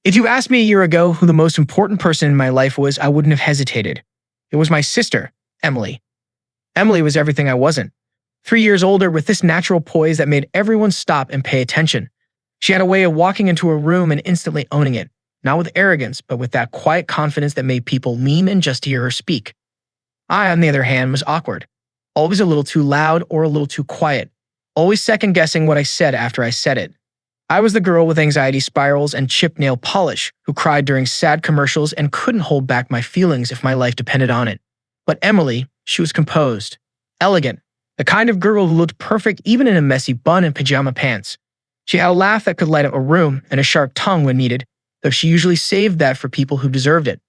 If you asked me a year ago who the most important person in my life was, I wouldn't have hesitated. It was my sister, Emily. Emily was everything I wasn't. 3 years older with this natural poise that made everyone stop and pay attention. She had a way of walking into a room and instantly owning it, not with arrogance, but with that quiet confidence that made people lean in just to hear her speak. I, on the other hand, was awkward. Always a little too loud or a little too quiet. Always second-guessing what I said after I said it. I was the girl with anxiety spirals and chipped nail polish who cried during sad commercials and couldn't hold back my feelings if my life depended on it. But Emily, she was composed, elegant, the kind of girl who looked perfect even in a messy bun and pajama pants. She had a laugh that could light up a room and a sharp tongue when needed, though she usually saved that for people who deserved it.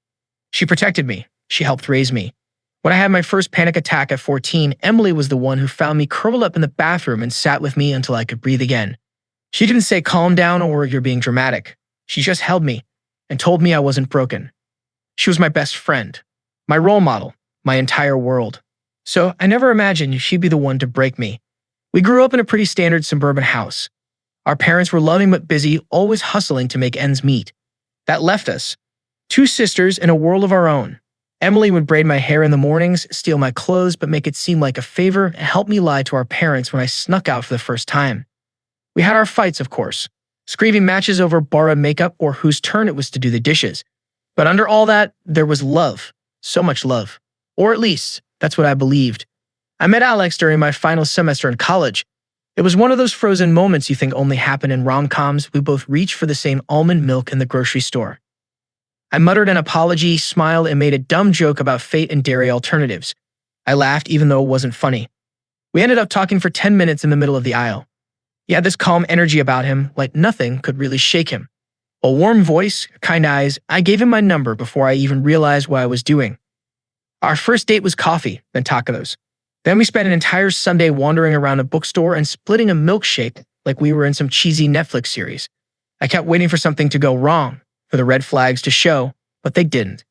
She protected me. She helped raise me. When I had my first panic attack at 14, Emily was the one who found me curled up in the bathroom and sat with me until I could breathe again. She didn't say calm down or you're being dramatic. She just held me and told me I wasn't broken. She was my best friend, my role model, my entire world. So I never imagined she'd be the one to break me. We grew up in a pretty standard suburban house. Our parents were loving but busy, always hustling to make ends meet. That left us, two sisters in a world of our own. Emily would braid my hair in the mornings, steal my clothes, but make it seem like a favor and help me lie to our parents when I snuck out for the first time. We had our fights, of course, screaming matches over borrowed makeup or whose turn it was to do the dishes. But under all that, there was love. So much love. Or at least, that's what I believed. I met Alex during my final semester in college. It was one of those frozen moments you think only happen in rom-coms. We both reached for the same almond milk in the grocery store. I muttered an apology, smiled, and made a dumb joke about fate and dairy alternatives. I laughed even though it wasn't funny. We ended up talking for 10 minutes in the middle of the aisle. He had this calm energy about him, like nothing could really shake him. A warm voice, kind eyes. I gave him my number before I even realized what I was doing. Our first date was coffee, then tacos. Then we spent an entire Sunday wandering around a bookstore and splitting a milkshake like we were in some cheesy Netflix series. I kept waiting for something to go wrong, for the red flags to show, but they didn't.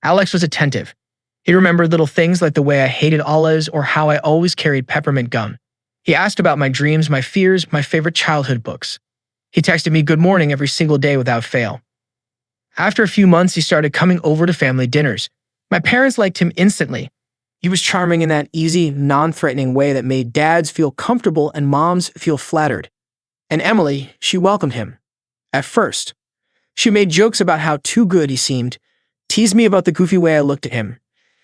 Alex was attentive. He remembered little things like the way I hated olives or how I always carried peppermint gum. He asked about my dreams, my fears, my favorite childhood books. He texted me good morning every single day without fail. After a few months, he started coming over to family dinners. My parents liked him instantly. He was charming in that easy, non-threatening way that made dads feel comfortable and moms feel flattered. And Emily, she welcomed him. At first. She made jokes about how too good he seemed, teased me about the goofy way I looked at him.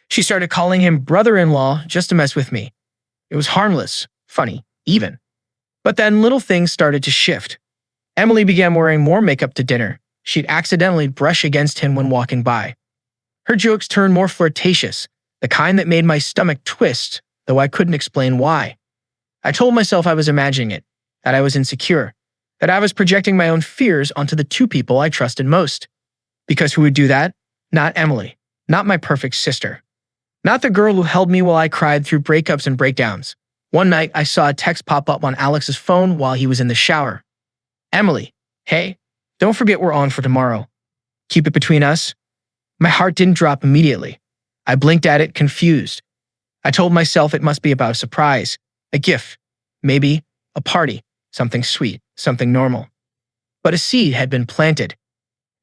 She started calling him brother-in-law just to mess with me. It was harmless, funny, even. But then little things started to shift. Emily began wearing more makeup to dinner. She'd accidentally brush against him when walking by. Her jokes turned more flirtatious, the kind that made my stomach twist, though I couldn't explain why. I told myself I was imagining it, that I was insecure, that I was projecting my own fears onto the two people I trusted most. Because who would do that? Not Emily, not my perfect sister. Not the girl who held me while I cried through breakups and breakdowns. One night, I saw a text pop up on Alex's phone while he was in the shower. Emily, hey, don't forget we're on for tomorrow. Keep it between us. My heart didn't drop immediately. I blinked at it, confused. I told myself it must be about a surprise, a gift, maybe a party, something sweet, something normal. But a seed had been planted.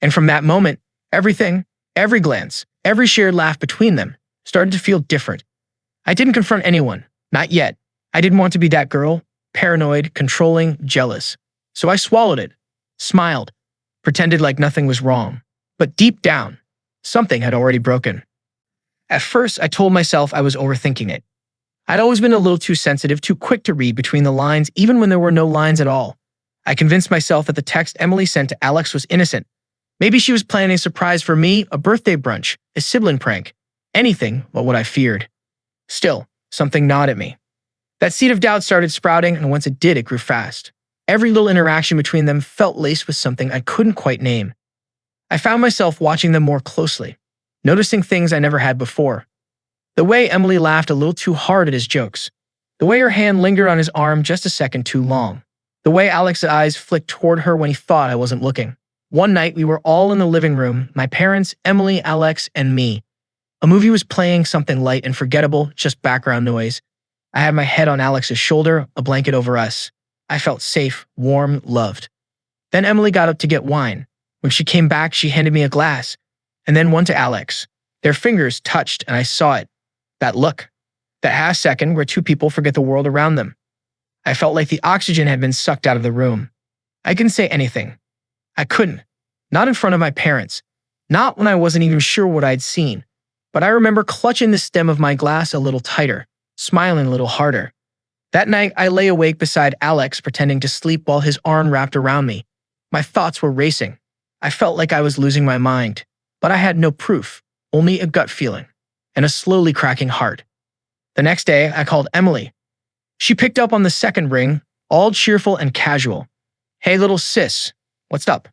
And from that moment, everything, every glance, every shared laugh between them started to feel different. I didn't confront anyone, not yet. I didn't want to be that girl, paranoid, controlling, jealous. So I swallowed it, smiled, pretended like nothing was wrong. But deep down, something had already broken. At first, I told myself I was overthinking it. I'd always been a little too sensitive, too quick to read between the lines, even when there were no lines at all. I convinced myself that the text Emily sent to Alex was innocent. Maybe she was planning a surprise for me, a birthday brunch, a sibling prank, anything but what I feared. Still, something gnawed at me. That seed of doubt started sprouting, and once it did, it grew fast. Every little interaction between them felt laced with something I couldn't quite name. I found myself watching them more closely, noticing things I never had before. The way Emily laughed a little too hard at his jokes. The way her hand lingered on his arm just a second too long. The way Alex's eyes flicked toward her when he thought I wasn't looking. One night, we were all in the living room, my parents, Emily, Alex, and me. A movie was playing, something light and forgettable, just background noise. I had my head on Alex's shoulder, a blanket over us. I felt safe, warm, loved. Then Emily got up to get wine. When she came back, she handed me a glass, and then one to Alex. Their fingers touched, and I saw it. That look. That half second where two people forget the world around them. I felt like the oxygen had been sucked out of the room. I couldn't say anything. I couldn't. Not in front of my parents. Not when I wasn't even sure what I'd seen. But I remember clutching the stem of my glass a little tighter, smiling a little harder. That night, I lay awake beside Alex, pretending to sleep while his arm wrapped around me. My thoughts were racing. I felt like I was losing my mind. But I had no proof, only a gut feeling, and a slowly cracking heart. The next day, I called Emily. She picked up on the second ring, all cheerful and casual. "Hey, little sis, what's up?"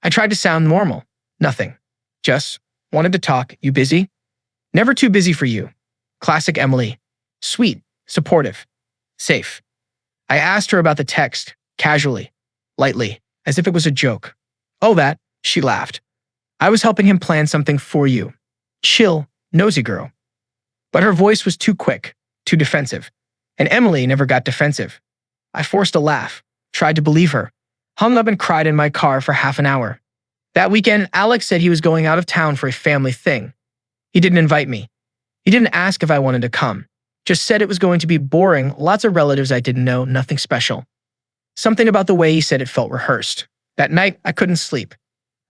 I tried to sound normal. Nothing. Just wanted to talk. You busy? Never too busy for you. Classic Emily. Sweet, supportive, safe. I asked her about the text, casually, lightly, as if it was a joke. "Oh, that," she laughed. "I was helping him plan something for you. Chill, nosy girl." But her voice was too quick, too defensive. And Emily never got defensive. I forced a laugh, tried to believe her, hung up and cried in my car for half an hour. That weekend, Alex said he was going out of town for a family thing. He didn't invite me. He didn't ask if I wanted to come. Just said it was going to be boring, lots of relatives I didn't know, nothing special. Something about the way he said it felt rehearsed. That night, I couldn't sleep.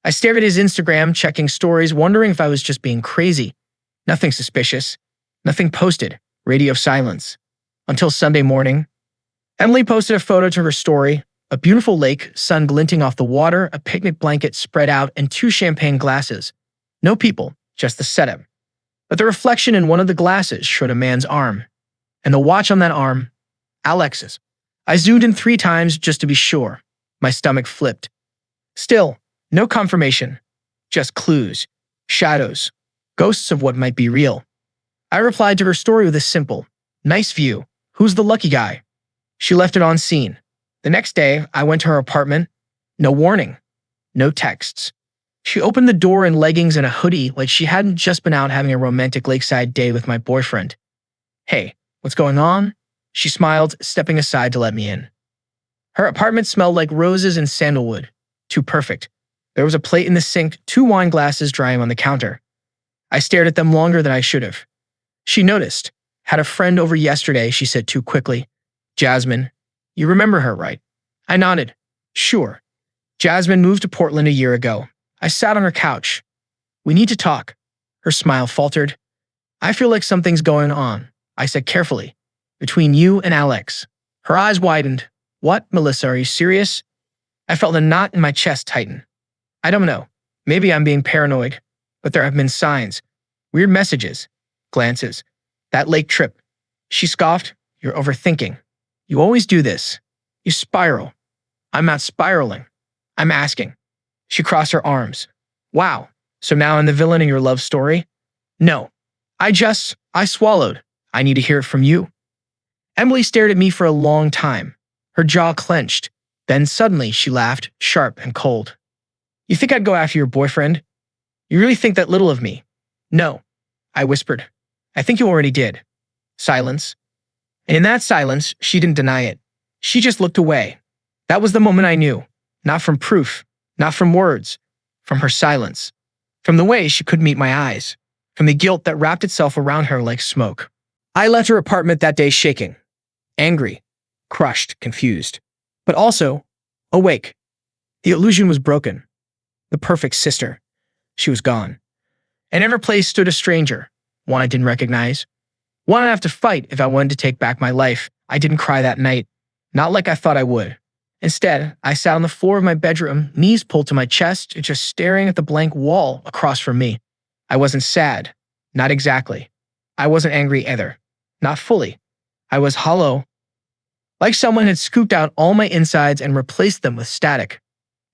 I stared at his Instagram, checking stories, wondering if I was just being crazy. Nothing suspicious. Nothing posted. Radio silence. Until Sunday morning. Emily posted a photo to her story. A beautiful lake, sun glinting off the water, a picnic blanket spread out, and 2 champagne glasses. No people, just the setup. But the reflection in one of the glasses showed a man's arm. And the watch on that arm, Alex's. I zoomed in 3 times just to be sure. My stomach flipped. Still, no confirmation. Just clues, shadows, ghosts of what might be real. I replied to her story with a simple, "Nice view. Who's the lucky guy?" She left it on scene. The next day, I went to her apartment. No warning. No texts. She opened the door in leggings and a hoodie like she hadn't just been out having a romantic lakeside day with my boyfriend. "Hey, what's going on?" She smiled, stepping aside to let me in. Her apartment smelled like roses and sandalwood. Too perfect. There was a plate in the sink, 2 wine glasses drying on the counter. I stared at them longer than I should have. She noticed. "Had a friend over yesterday," she said too quickly. "Jasmine. You remember her, right?" I nodded. "Sure. Jasmine moved to Portland a year ago." I sat on her couch. "We need to talk." Her smile faltered. "I feel like something's going on," I said carefully. "Between you and Alex." Her eyes widened. "What, Melissa, are you serious?" I felt a knot in my chest tighten. I don't know. Maybe I'm being paranoid, but there have been signs. Weird messages. Glances. That lake trip. She scoffed. "You're overthinking. You always do this. You spiral." "I'm not spiraling. I'm asking." She crossed her arms. "Wow, so now I'm the villain in your love story?" "No. I swallowed. I need to hear it from you." Emily stared at me for a long time. Her jaw clenched. Then suddenly she laughed, sharp and cold. "You think I'd go after your boyfriend? You really think that little of me?" "No," I whispered. "I think you already did." Silence. And in that silence, she didn't deny it. She just looked away. That was the moment I knew. Not from proof, not from words, from her silence. From the way she couldn't meet my eyes. From the guilt that wrapped itself around her like smoke. I left her apartment that day shaking. Angry, crushed, confused. But also, awake. The illusion was broken. The perfect sister. She was gone. And in her place stood a stranger. One I didn't recognize. One I'd have to fight if I wanted to take back my life. I didn't cry that night. Not like I thought I would. Instead, I sat on the floor of my bedroom, knees pulled to my chest, and just staring at the blank wall across from me. I wasn't sad. Not exactly. I wasn't angry either. Not fully. I was hollow. Like someone had scooped out all my insides and replaced them with static.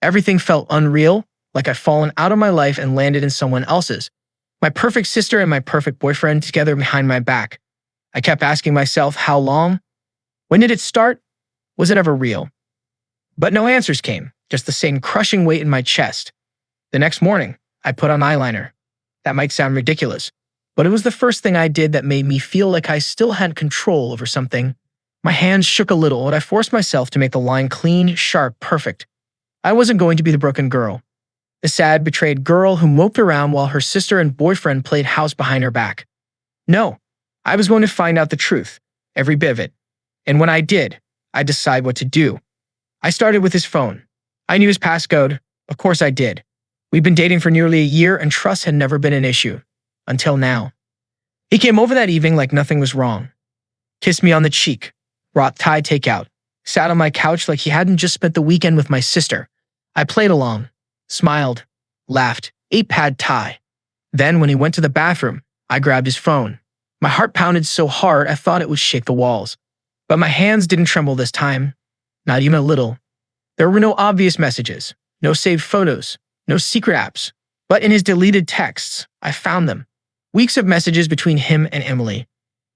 Everything felt unreal, like I'd fallen out of my life and landed in someone else's. My perfect sister and my perfect boyfriend together behind my back. I kept asking myself, how long? When did it start? Was it ever real? But no answers came, just the same crushing weight in my chest. The next morning, I put on eyeliner. That might sound ridiculous, but it was the first thing I did that made me feel like I still had control over something. My hands shook a little, and I forced myself to make the line clean, sharp, perfect. I wasn't going to be the broken girl. the sad, betrayed girl who moped around while her sister and boyfriend played house behind her back. No, I was going to find out the truth, every bit of it. And when I did, I'd decide what to do. I started with his phone. I knew his passcode. Of course I did. We'd been dating for nearly a year and trust had never been an issue. Until now. He came over that evening like nothing was wrong. Kissed me on the cheek. Brought Thai takeout. Sat on my couch like he hadn't just spent the weekend with my sister. I played along. Smiled. Laughed. Ate pad Thai. Then when he went to the bathroom, I grabbed his phone. My heart pounded so hard I thought it would shake the walls. But my hands didn't tremble this time. Not even a little. There were no obvious messages. No saved photos. No secret apps. But in his deleted texts, I found them. Weeks of messages between him and Emily.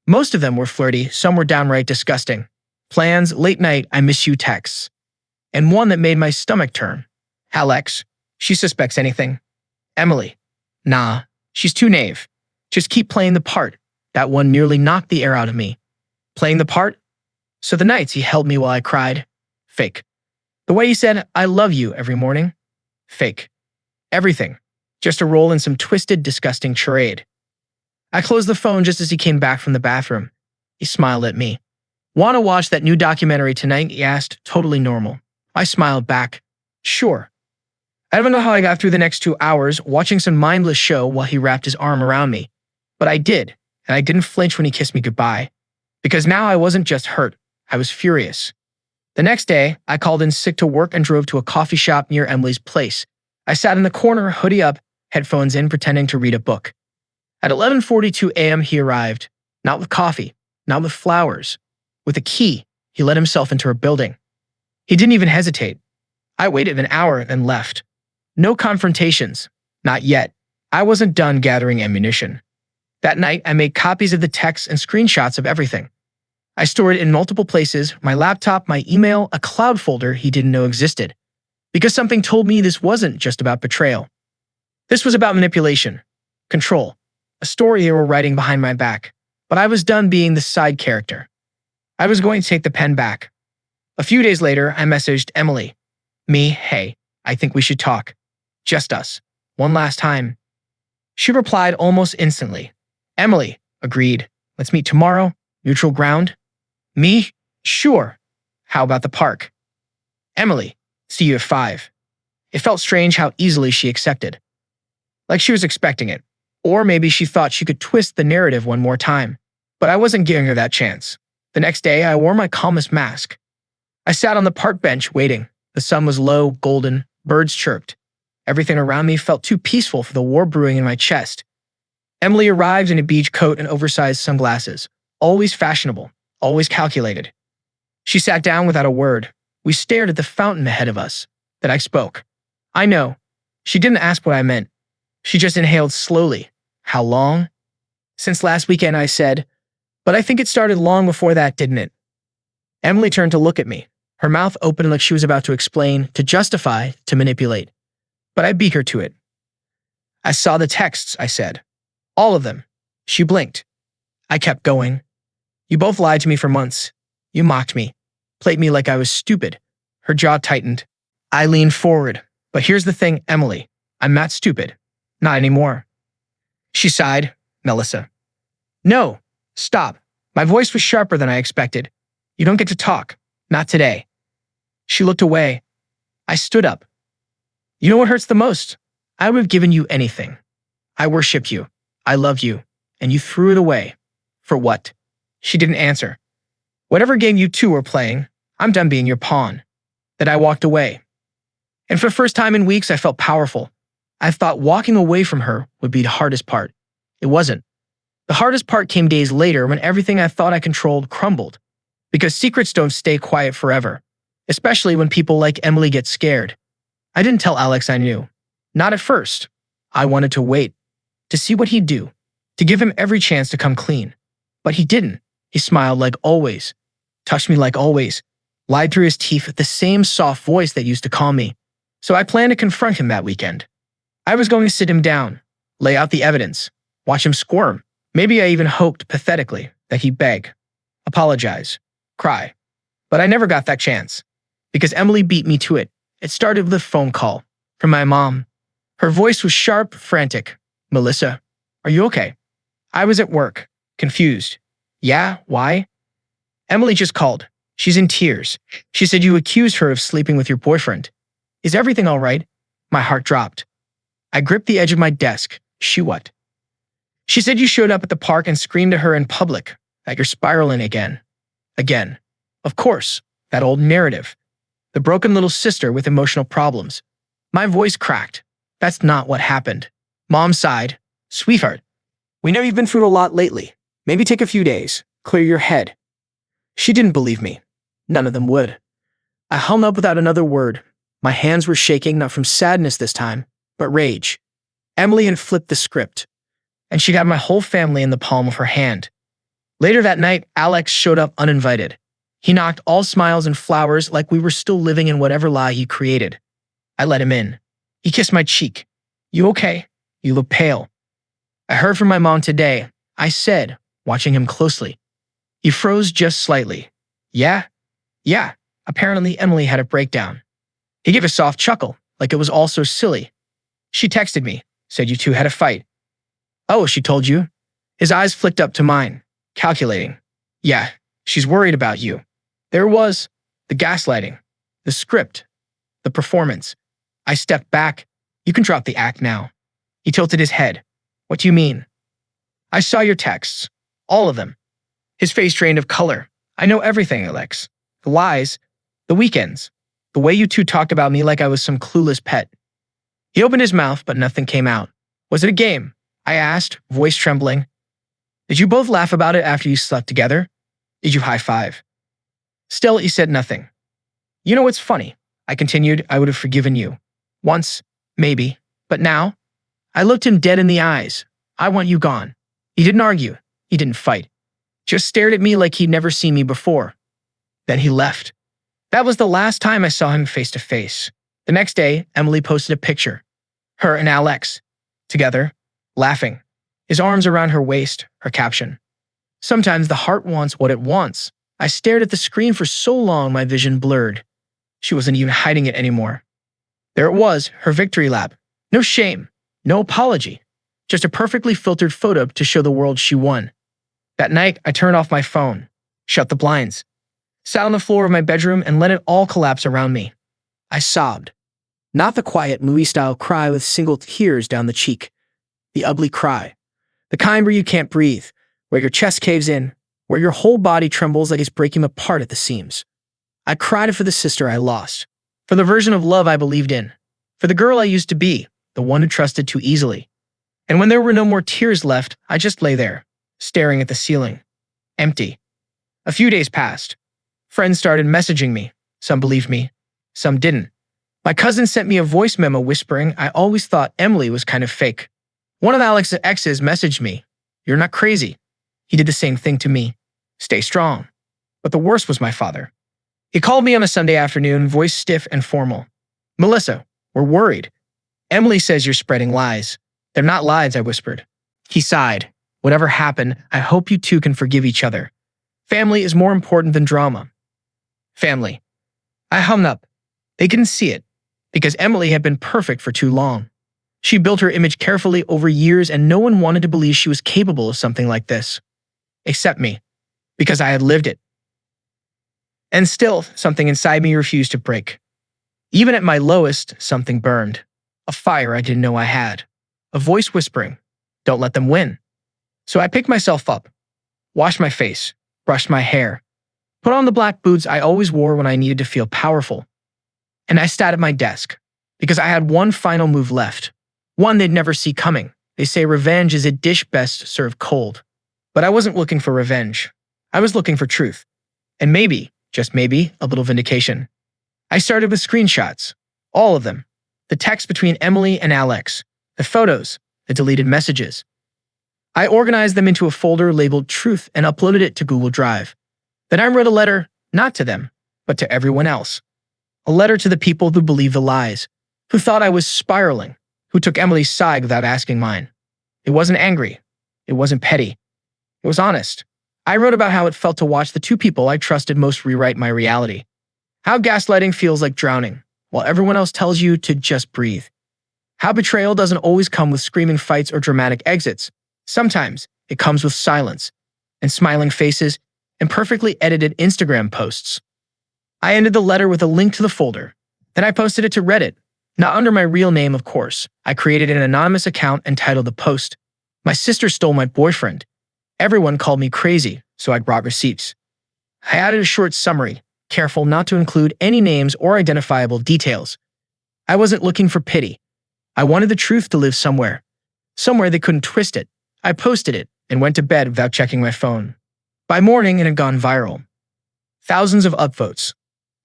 Most of them were flirty, some were downright disgusting. Plans, late night, I miss you texts. And one that made my stomach turn. Alex, she suspects anything. Emily, nah, she's too naive. Just keep playing the part. That one nearly knocked the air out of me. Playing the part? So the nights he held me while I cried? Fake. The way he said, I love you every morning? Fake. Everything. Just a role in some twisted, disgusting charade. I closed the phone just as he came back from the bathroom. He smiled at me. Want to watch that new documentary tonight? He asked, totally normal. I smiled back. Sure. I don't know how I got through the next 2 hours watching some mindless show while he wrapped his arm around me. But I did, and I didn't flinch when he kissed me goodbye. Because now I wasn't just hurt, I was furious. The next day, I called in sick to work and drove to a coffee shop near Emily's place. I sat in the corner, hoodie up, headphones in, pretending to read a book. At 11:42 a.m. he arrived, not with coffee, not with flowers. With a key, he let himself into her building. He didn't even hesitate. I waited an hour and left. No confrontations. Not yet. I wasn't done gathering ammunition. That night, I made copies of the texts and screenshots of everything. I stored it in multiple places, my laptop, my email, a cloud folder he didn't know existed. Because something told me this wasn't just about betrayal. This was about manipulation, control, a story they were writing behind my back. But I was done being the side character. I was going to take the pen back. A few days later, I messaged Emily. Me, hey, I think we should talk. Just us. One last time. She replied almost instantly. Emily, agreed. Let's meet tomorrow. Neutral ground. Me, sure. How about the park? Emily, see you at 5. It felt strange how easily she accepted. Like she was expecting it. Or maybe she thought she could twist the narrative one more time. But I wasn't giving her that chance. The next day, I wore my calmest mask. I sat on the park bench waiting. The sun was low, golden, birds chirped. Everything around me felt too peaceful for the war brewing in my chest. Emily arrived in a beach coat and oversized sunglasses. Always fashionable, always calculated. She sat down without a word. We stared at the fountain ahead of us. Then I spoke. I know. She didn't ask what I meant. She just inhaled slowly. How long? Since last weekend, I said. But I think it started long before that, didn't it? Emily turned to look at me. Her mouth opened like she was about to explain, to justify, to manipulate. But I beat her to it. I saw the texts, I said. All of them. She blinked. I kept going. You both lied to me for months. You mocked me. Played me like I was stupid. Her jaw tightened. I leaned forward. But here's the thing, Emily. I'm not stupid. Not anymore. She sighed. Melissa. No. Stop. My voice was sharper than I expected. You don't get to talk. Not today. She looked away. I stood up. You know what hurts the most? I would have given you anything. I worship you. I love you. And you threw it away. For what? She didn't answer. Whatever game you two were playing, I'm done being your pawn. Then I walked away. And for the first time in weeks, I felt powerful. I thought walking away from her would be the hardest part. It wasn't. The hardest part came days later when everything I thought I controlled crumbled. Because secrets don't stay quiet forever. Especially when people like Emily get scared. I didn't tell Alex I knew. Not at first. I wanted to wait. To see what he'd do. To give him every chance to come clean. But he didn't. He smiled like always. Touched me like always. Lied through his teeth with the same soft voice that used to calm me. So I planned to confront him that weekend. I was going to sit him down. Lay out the evidence. Watch him squirm. Maybe I even hoped, pathetically, that he'd beg. Apologize. Cry. But I never got that chance. Because Emily beat me to it. It started with a phone call. From my mom. Her voice was sharp, frantic. Melissa, are you okay? I was at work, confused. Yeah, why? Emily just called. She's in tears. She said you accused her of sleeping with your boyfriend. Is everything all right? My heart dropped. I gripped the edge of my desk. She what? She said you showed up at the park and screamed at her in public, that you're spiraling again. Again. Of course, that old narrative. The broken little sister with emotional problems. My voice cracked. That's not what happened. Mom sighed. Sweetheart, we know you've been through a lot lately. Maybe take a few days. Clear your head. She didn't believe me. None of them would. I hung up without another word. My hands were shaking, not from sadness this time, but rage. Emily had flipped the script, and she'd had my whole family in the palm of her hand. Later that night, Alex showed up uninvited. He knocked all smiles and flowers like we were still living in whatever lie he created. I let him in. He kissed my cheek. You okay? You look pale. I heard from my mom today. I said, watching him closely. He froze just slightly. Yeah? Yeah. Apparently Emily had a breakdown. He gave a soft chuckle, like it was all so silly. She texted me, said you two had a fight. Oh, she told you? His eyes flicked up to mine, calculating. Yeah, she's worried about you. There it was, the gaslighting, the script, the performance. I stepped back. You can drop the act now. He tilted his head. What do you mean? I saw your texts, all of them. His face drained of color. I know everything, Alex. The lies, the weekends, the way you two talked about me like I was some clueless pet. He opened his mouth, but nothing came out. Was it a game? I asked, voice trembling. Did you both laugh about it after you slept together? Did you high five? Still, he said nothing. You know what's funny? I continued, I would have forgiven you. Once, maybe. But now? I looked him dead in the eyes. I want you gone. He didn't argue. He didn't fight. Just stared at me like he'd never seen me before. Then he left. That was the last time I saw him face to face. The next day, Emily posted a picture. Her and Alex. Together, laughing. His arms around her waist, her caption. Sometimes the heart wants what it wants. I stared at the screen for so long my vision blurred. She wasn't even hiding it anymore. There it was, her victory lap. No shame, no apology. Just a perfectly filtered photo to show the world she won. That night, I turned off my phone, shut the blinds, sat on the floor of my bedroom and let it all collapse around me. I sobbed. Not the quiet movie-style cry with single tears down the cheek. The ugly cry. The kind where you can't breathe, where your chest caves in, where your whole body trembles like it's breaking apart at the seams. I cried for the sister I lost, for the version of love I believed in, for the girl I used to be, the one who trusted too easily. And when there were no more tears left, I just lay there, staring at the ceiling. Empty. A few days passed. Friends started messaging me. Some believed me. Some didn't. My cousin sent me a voice memo whispering I always thought Emily was kind of fake. One of Alex's exes messaged me. You're not crazy. He did the same thing to me. Stay strong. But the worst was my father. He called me on a Sunday afternoon, voice stiff and formal. Melissa, we're worried. Emily says you're spreading lies. They're not lies, I whispered. He sighed. Whatever happened, I hope you two can forgive each other. Family is more important than drama. Family. I hung up. They couldn't see it, because Emily had been perfect for too long. She built her image carefully over years and no one wanted to believe she was capable of something like this. Except me, because I had lived it. And still, something inside me refused to break. Even at my lowest, something burned. A fire I didn't know I had. A voice whispering, don't let them win. So I picked myself up, washed my face, brushed my hair, put on the black boots I always wore when I needed to feel powerful. And I sat at my desk, because I had one final move left. One they'd never see coming. They say revenge is a dish best served cold. But I wasn't looking for revenge. I was looking for truth. And maybe, just maybe, a little vindication. I started with screenshots. All of them. The text between Emily and Alex. The photos. The deleted messages. I organized them into a folder labeled Truth and uploaded it to Google Drive. Then I wrote a letter, not to them, but to everyone else. A letter to the people who believed the lies, who thought I was spiraling, who took Emily's side without asking mine. It wasn't angry. It wasn't petty. It was honest. I wrote about how it felt to watch the two people I trusted most rewrite my reality. How gaslighting feels like drowning, while everyone else tells you to just breathe. How betrayal doesn't always come with screaming fights or dramatic exits. Sometimes it comes with silence and smiling faces and perfectly edited Instagram posts. I ended the letter with a link to the folder. Then I posted it to Reddit. Not under my real name, of course. I created an anonymous account and titled the post, "My sister stole my boyfriend." Everyone called me crazy, so I brought receipts. I added a short summary, careful not to include any names or identifiable details. I wasn't looking for pity. I wanted the truth to live somewhere they couldn't twist it. I posted it and went to bed without checking my phone. By morning, it had gone viral. Thousands of upvotes,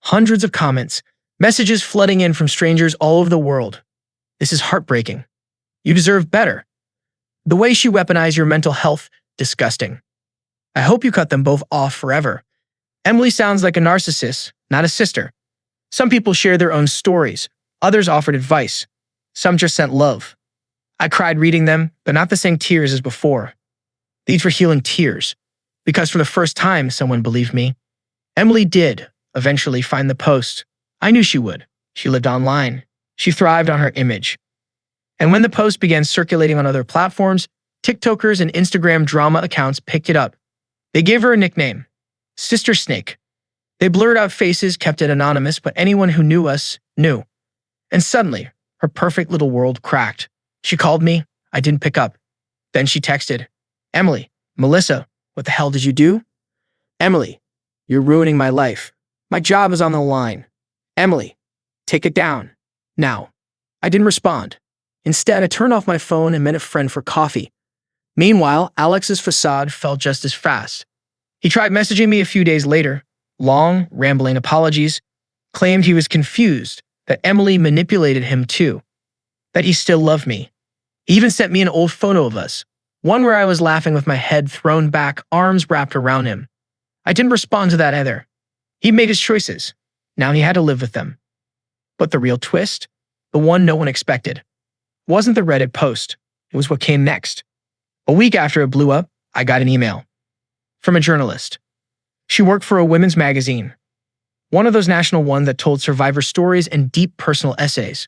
hundreds of comments, messages flooding in from strangers all over the world. This is heartbreaking. You deserve better. The way she weaponized your mental health, disgusting. I hope you cut them both off forever. Emily sounds like a narcissist, not a sister. Some people share their own stories. Others offered advice. Some just sent love. I cried reading them, but not the same tears as before. These were healing tears, because for the first time, someone believed me. Emily did eventually find the post. I knew she would. She lived online. She thrived on her image. And when the post began circulating on other platforms, TikTokers and Instagram drama accounts picked it up. They gave her a nickname, Sister Snake. They blurred out faces, kept it anonymous, but anyone who knew us knew. And suddenly, her perfect little world cracked. She called me. I didn't pick up. Then she texted, "Emily, Melissa, what the hell did you do? Emily, you're ruining my life. My job is on the line. Emily, take it down. Now." I didn't respond. Instead, I turned off my phone and met a friend for coffee. Meanwhile, Alex's facade fell just as fast. He tried messaging me a few days later. Long, rambling apologies. Claimed he was confused, that Emily manipulated him too. That he still loved me. He even sent me an old photo of us. One where I was laughing with my head thrown back, arms wrapped around him. I didn't respond to that either. He made his choices. Now he had to live with them. But the real twist, the one no one expected, wasn't the Reddit post. It was what came next. A week after it blew up, I got an email from a journalist. She worked for a women's magazine, one of those national ones that told survivor stories and deep personal essays.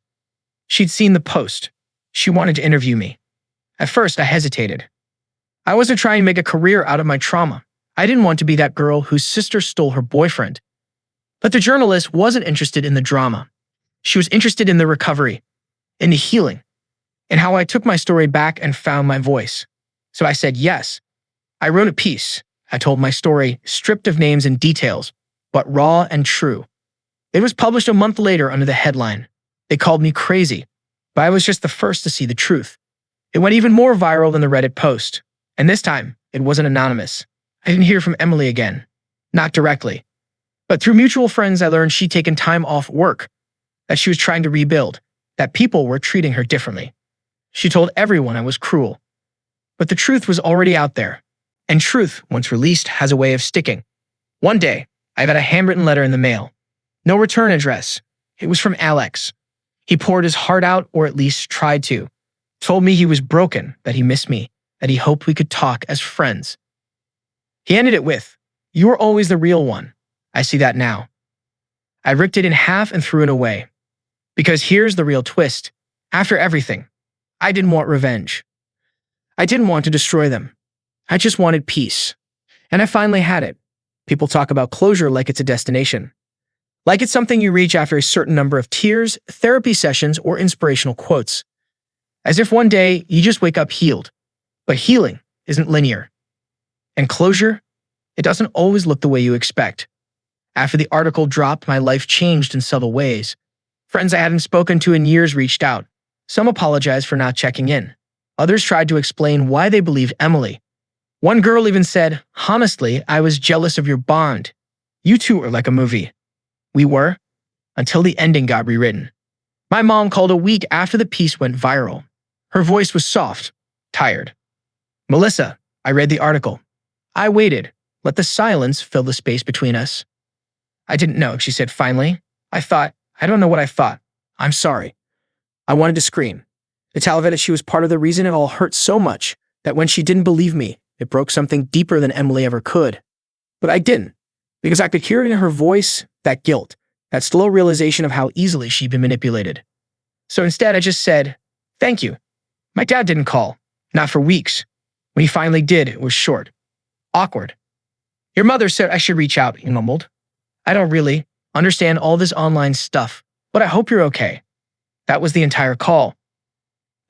She'd seen the post. She wanted to interview me. At first, I hesitated. I wasn't trying to make a career out of my trauma. I didn't want to be that girl whose sister stole her boyfriend. But the journalist wasn't interested in the drama. She was interested in the recovery, in the healing, and how I took my story back and found my voice. So I said yes. I wrote a piece. I told my story, stripped of names and details, but raw and true. It was published a month later under the headline, "They called me crazy," but I was just the first to see the truth. It went even more viral than the Reddit post, and this time, it wasn't anonymous. I didn't hear from Emily again. Not directly. But through mutual friends, I learned she'd taken time off work, that she was trying to rebuild, that people were treating her differently. She told everyone I was cruel. But the truth was already out there, and truth, once released, has a way of sticking. One day, I got a handwritten letter in the mail. No return address. It was from Alex. He poured his heart out, or at least tried to. Told me he was broken, that he missed me, that he hoped we could talk as friends. He ended it with, "You were always the real one. I see that now." I ripped it in half and threw it away. Because here's the real twist. After everything, I didn't want revenge. I didn't want to destroy them. I just wanted peace. And I finally had it. People talk about closure like it's a destination. Like it's something you reach after a certain number of tears, therapy sessions, or inspirational quotes. As if one day you just wake up healed. But healing isn't linear. And closure, it doesn't always look the way you expect. After the article dropped, my life changed in subtle ways. Friends I hadn't spoken to in years reached out. Some apologized for not checking in. Others tried to explain why they believed Emily. One girl even said, "Honestly, I was jealous of your bond. You two are like a movie." We were, until the ending got rewritten. My mom called a week after the piece went viral. Her voice was soft, tired. "Melissa, I read the article. I waited, let the silence fill the space between us." "I didn't know," she said finally. I don't know what I thought. I'm sorry. I wanted to scream. To tell her that she was part of the reason it all hurt so much, that when she didn't believe me, it broke something deeper than Emily ever could. But I didn't, because I could hear it in her voice, that guilt, that slow realization of how easily she'd been manipulated. So instead, I just said, Thank you. My dad didn't call. Not for weeks. When he finally did, it was short. Awkward. Your mother said I should reach out, he mumbled. I don't really understand all this online stuff, but I hope you're okay. That was the entire call.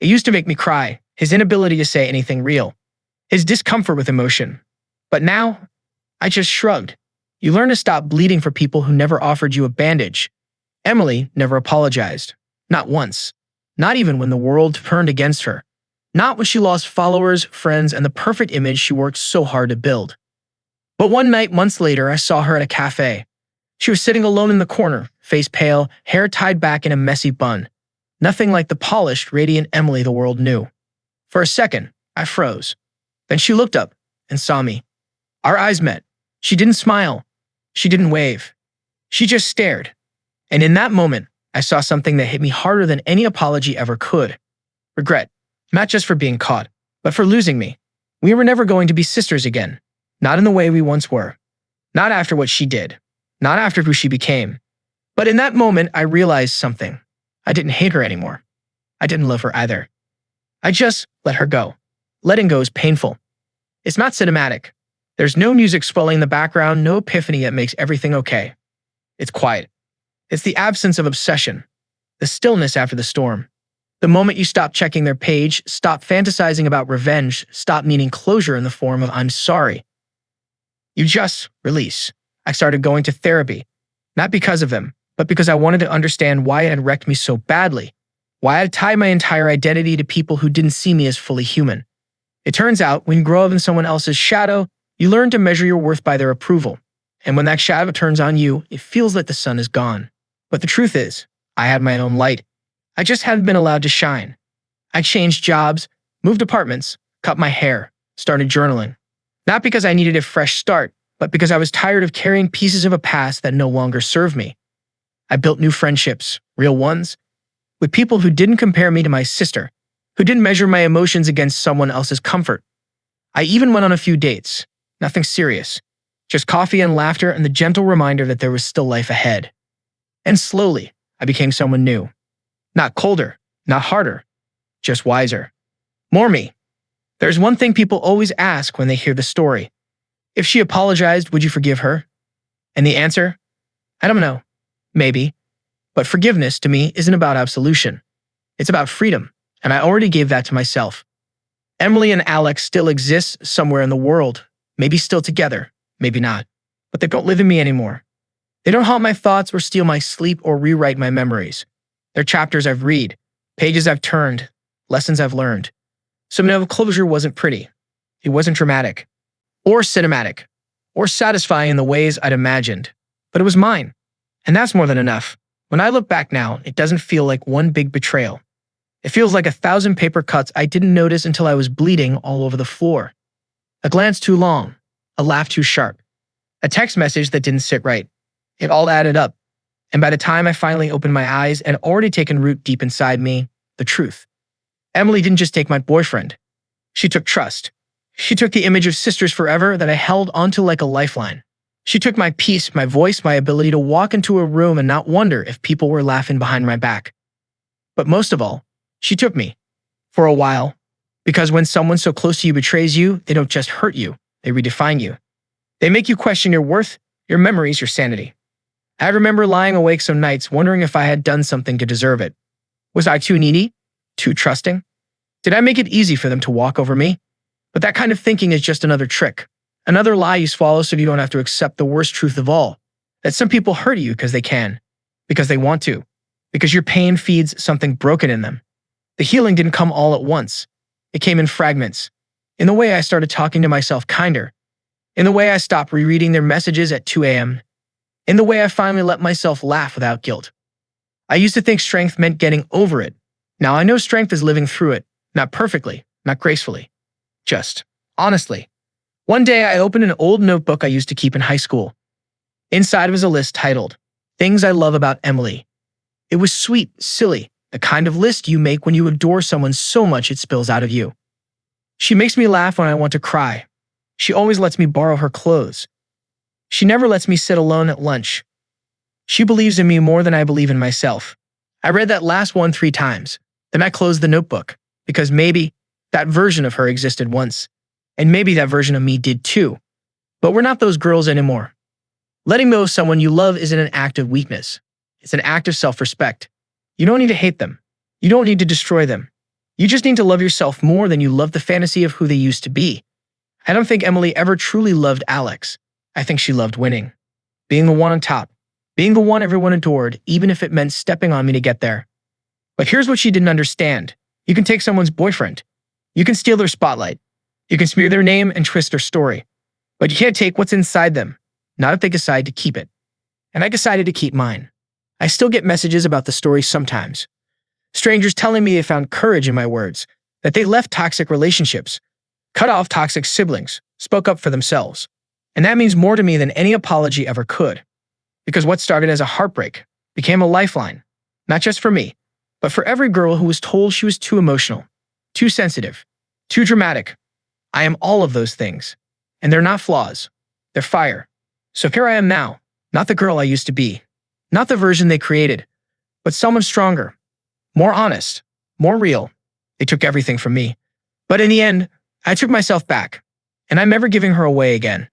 It used to make me cry, his inability to say anything real, his discomfort with emotion. But now, I just shrugged. You learn to stop bleeding for people who never offered you a bandage. Emily never apologized. Not once. Not even when the world turned against her. Not when she lost followers, friends, and the perfect image she worked so hard to build. But one night, months later, I saw her at a cafe. She was sitting alone in the corner, face pale, hair tied back in a messy bun. Nothing like the polished, radiant Emily the world knew. For a second, I froze. Then she looked up and saw me. Our eyes met. She didn't smile. She didn't wave. She just stared. And in that moment, I saw something that hit me harder than any apology ever could. Regret. Not just for being caught, but for losing me. We were never going to be sisters again. Not in the way we once were. Not after what she did. Not after who she became. But in that moment, I realized something. I didn't hate her anymore. I didn't love her either. I just let her go. Letting go is painful. It's not cinematic. There's no music swelling in the background, no epiphany that makes everything okay. It's quiet. It's the absence of obsession. The stillness after the storm. The moment you stop checking their page, stop fantasizing about revenge, stop needing closure in the form of I'm sorry. You just release. I started going to therapy. Not because of them, but because I wanted to understand why it had wrecked me so badly. Why I had tied my entire identity to people who didn't see me as fully human. It turns out, when you grow up in someone else's shadow, you learn to measure your worth by their approval. And when that shadow turns on you, it feels like the sun is gone. But the truth is, I had my own light. I just hadn't been allowed to shine. I changed jobs, moved apartments, cut my hair, started journaling. Not because I needed a fresh start, but because I was tired of carrying pieces of a past that no longer served me. I built new friendships, real ones, with people who didn't compare me to my sister, who didn't measure my emotions against someone else's comfort. I even went on a few dates, nothing serious, just coffee and laughter and the gentle reminder that there was still life ahead. And slowly, I became someone new. Not colder, not harder, just wiser. More me. There's one thing people always ask when they hear the story. If she apologized, would you forgive her? And the answer? I don't know. Maybe. But forgiveness, to me, isn't about absolution. It's about freedom, and I already gave that to myself. Emily and Alex still exist somewhere in the world, maybe still together, maybe not. But they don't live in me anymore. They don't haunt my thoughts or steal my sleep or rewrite my memories. They're chapters I've read, pages I've turned, lessons I've learned. So no, closure wasn't pretty. It wasn't dramatic, or cinematic, or satisfying in the ways I'd imagined. But it was mine. And that's more than enough. When I look back now, it doesn't feel like one big betrayal. It feels like 1,000 paper cuts I didn't notice until I was bleeding all over the floor. A glance too long, a laugh too sharp, a text message that didn't sit right. It all added up. And by the time I finally opened my eyes and already taken root deep inside me, the truth. Emily didn't just take my boyfriend. She took trust. She took the image of sisters forever that I held onto like a lifeline. She took my peace, my voice, my ability to walk into a room and not wonder if people were laughing behind my back. But most of all, she took me. For a while. Because when someone so close to you betrays you, they don't just hurt you, they redefine you. They make you question your worth, your memories, your sanity. I remember lying awake some nights wondering if I had done something to deserve it. Was I too needy? Too trusting? Did I make it easy for them to walk over me? But that kind of thinking is just another trick. Another lie you swallow so you don't have to accept the worst truth of all. That some people hurt you because they can. Because they want to. Because your pain feeds something broken in them. The healing didn't come all at once. It came in fragments. In the way I started talking to myself kinder. In the way I stopped rereading their messages at 2 a.m. In the way I finally let myself laugh without guilt. I used to think strength meant getting over it. Now I know strength is living through it. Not perfectly, not gracefully. Just, honestly. One day I opened an old notebook I used to keep in high school. Inside was a list titled, Things I Love About Emily. It was sweet, silly, the kind of list you make when you adore someone so much it spills out of you. She makes me laugh when I want to cry. She always lets me borrow her clothes. She never lets me sit alone at lunch. She believes in me more than I believe in myself. I read that last one 3 times. Then I closed the notebook because maybe that version of her existed once, and maybe that version of me did too. But we're not those girls anymore. Letting go of someone you love isn't an act of weakness. It's an act of self-respect. You don't need to hate them. You don't need to destroy them. You just need to love yourself more than you love the fantasy of who they used to be. I don't think Emily ever truly loved Alex. I think she loved winning. Being the one on top. Being the one everyone adored, even if it meant stepping on me to get there. But here's what she didn't understand. You can take someone's boyfriend. You can steal their spotlight. You can smear their name and twist their story. But you can't take what's inside them, not if they decide to keep it. And I decided to keep mine. I still get messages about the story sometimes. Strangers telling me they found courage in my words, that they left toxic relationships, cut off toxic siblings, spoke up for themselves. And that means more to me than any apology ever could. Because what started as a heartbreak became a lifeline, not just for me, but for every girl who was told she was too emotional, too sensitive, too dramatic. I am all of those things. And they're not flaws. They're fire. So here I am now, not the girl I used to be, not the version they created, but someone stronger, more honest, more real. They took everything from me. But in the end, I took myself back, and I'm never giving her away again.